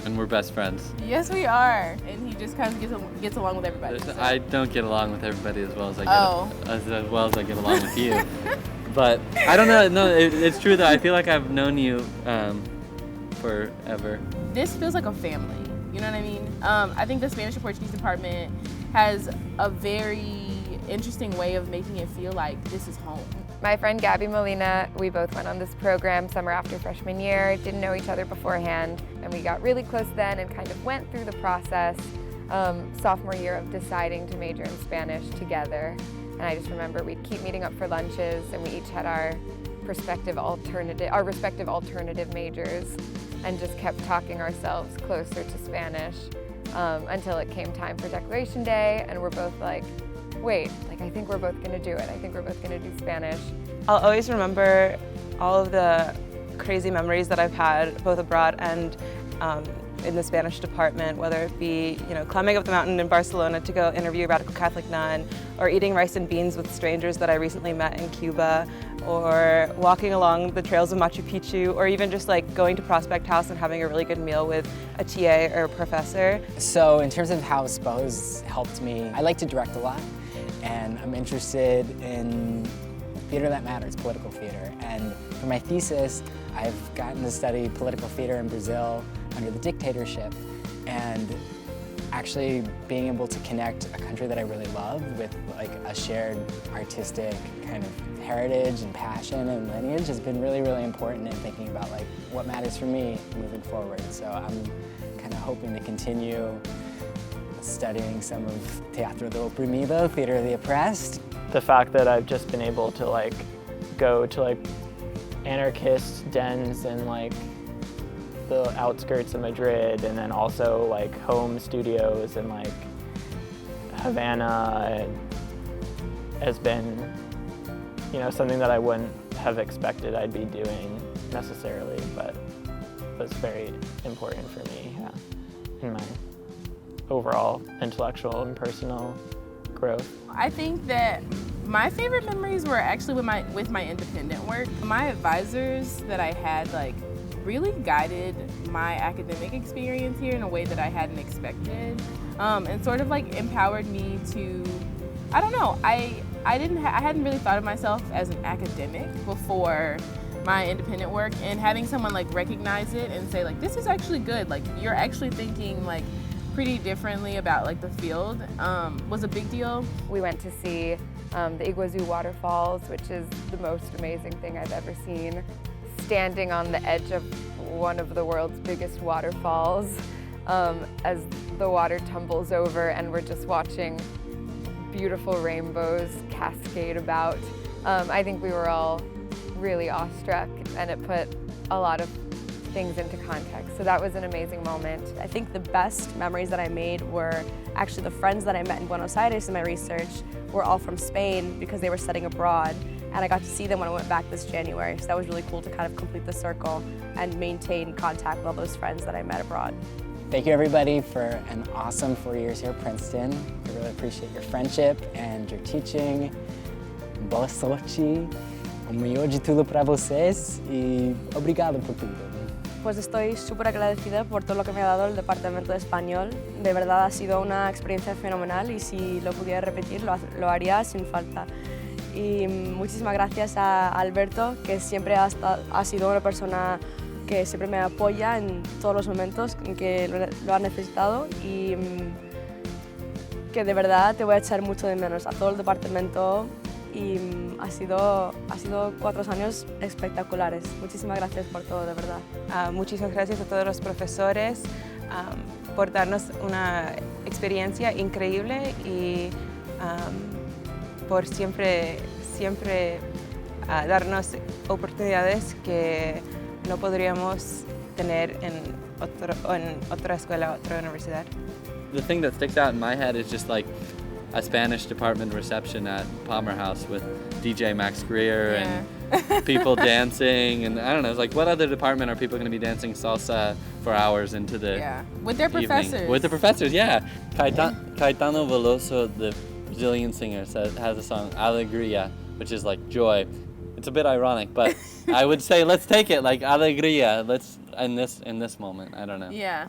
And we're best friends. Yes, we are. And he just kind of gets along with everybody. So. I don't get along with everybody as well as I get along with you. But I don't know. No, it's true though. I feel like I've known you forever. This feels like a family. You know what I mean? I think the Spanish and Portuguese department has a very interesting way of making it feel like this is home. My friend Gabriela Molina, we both went on this program summer after freshman year, didn't know each other beforehand, and we got really close then and kind of went through the process sophomore year of deciding to major in Spanish together. And I just remember we'd keep meeting up for lunches, and we each had our respective alternative majors, and just kept talking ourselves closer to Spanish until it came time for Declaration Day, and we're both like, wait, like I think we're both gonna do it. I think we're both gonna do Spanish. I'll always remember all of the crazy memories that I've had both abroad and in the Spanish department, whether it be, climbing up the mountain in Barcelona to go interview a radical Catholic nun, or eating rice and beans with strangers that I recently met in Cuba, or walking along the trails of Machu Picchu, or even just like going to Prospect House and having a really good meal with a TA or a professor. So in terms of how SPO's helped me, I like to direct a lot, and I'm interested in theater that matters, political theater. And for my thesis, I've gotten to study political theater in Brazil under the dictatorship, and actually being able to connect a country that I really love with like a shared artistic kind of heritage and passion and lineage has been really, really important in thinking about like what matters for me moving forward. So I'm kind of hoping to continue studying some of Teatro del Oprimido, Theater of the Oppressed. The fact that I've just been able to like go to like anarchist dens and like the outskirts of Madrid, and then also like home studios in like Havana has been, something that I wouldn't have expected I'd be doing necessarily, but was very important for me, in my overall intellectual and personal growth. I think that my favorite memories were actually with my independent work. My advisors that I had really guided my academic experience here in a way that I hadn't expected, and sort of empowered me to, I don't know, I hadn't really thought of myself as an academic before my independent work, and having someone recognize it and say this is actually good, you're actually thinking pretty differently about the field, was a big deal. We went to see the Iguazu waterfalls, which is the most amazing thing I've ever seen. Standing on the edge of one of the world's biggest waterfalls as the water tumbles over and we're just watching beautiful rainbows cascade about. I think we were all really awestruck, and it put a lot of things into context. So that was an amazing moment. I think the best memories that I made were actually the friends that I met in Buenos Aires in my research were all from Spain because they were studying abroad, and I got to see them when I went back this January. So that was really cool to kind of complete the circle and maintain contact with all those friends that I met abroad. Thank you everybody for an awesome 4 years here at Princeton. I really appreciate your friendship and your teaching. Boa sorte, o melhor de tudo para vocês e obrigado por tudo. Pues estoy súper agradecida por todo lo que me ha dado el Departamento de Español. De verdad ha sido una experiencia fenomenal y si lo pudiera repetir lo haría sin falta. Y muchísimas gracias a Alberto, que siempre ha sido una persona que siempre me apoya en todos los momentos en que lo ha necesitado, y que de verdad te voy a echar mucho de menos a todo el departamento, y ha sido 4 años espectaculares. Muchísimas gracias por todo, de verdad. Muchísimas gracias a todos los profesores por darnos una experiencia increíble y por siempre darnos oportunidades que no podríamos tener en otra escuela, otra universidad. The thing that sticks out in my head is just a Spanish department reception at Palmer House with DJ Max Greer and people dancing, and I don't know, it's what other department are people going to be dancing salsa for hours into the with their evening? professors. With the professors, yeah. Caetano Veloso, the Brazilian singer, has a song, Alegria, which is joy. It's a bit ironic, but I would say let's take it, alegria. Let's in this moment. I don't know. Yeah.